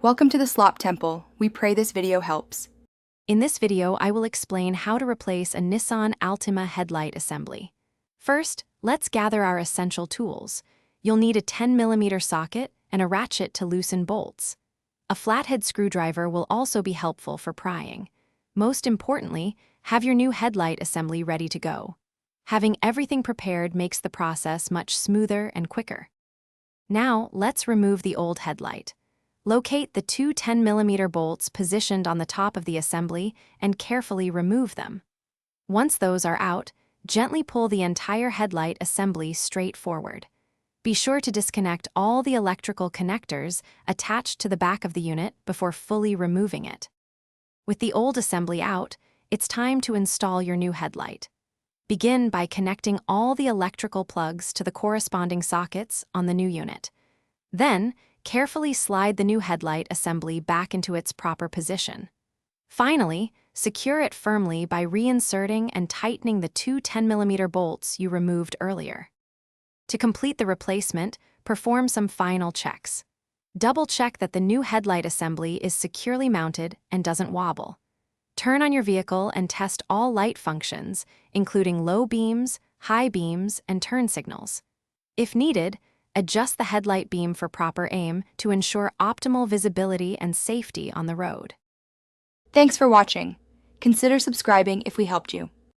Welcome to the Slop Temple. We pray this video helps. In this video, I will explain how to replace a Nissan Altima headlight assembly. First, let's gather our essential tools. You'll need a 10mm socket and a ratchet to loosen bolts. A flathead screwdriver will also be helpful for prying. Most importantly, have your new headlight assembly ready to go. Having everything prepared makes the process much smoother and quicker. Now, let's remove the old headlight. Locate the two 10mm bolts positioned on the top of the assembly and carefully remove them. Once those are out, gently pull the entire headlight assembly straight forward. Be sure to disconnect all the electrical connectors attached to the back of the unit before fully removing it. With the old assembly out, it's time to install your new headlight. Begin by connecting all the electrical plugs to the corresponding sockets on the new unit. Then, carefully slide the new headlight assembly back into its proper position. Finally, secure it firmly by reinserting and tightening the two 10mm bolts you removed earlier. To complete the replacement, perform some final checks. Double-check that the new headlight assembly is securely mounted and doesn't wobble. Turn on your vehicle and test all light functions, including low beams, high beams, and turn signals. If needed, adjust the headlight beam for proper aim to ensure optimal visibility and safety on the road. Thanks for watching. Consider subscribing if we helped you.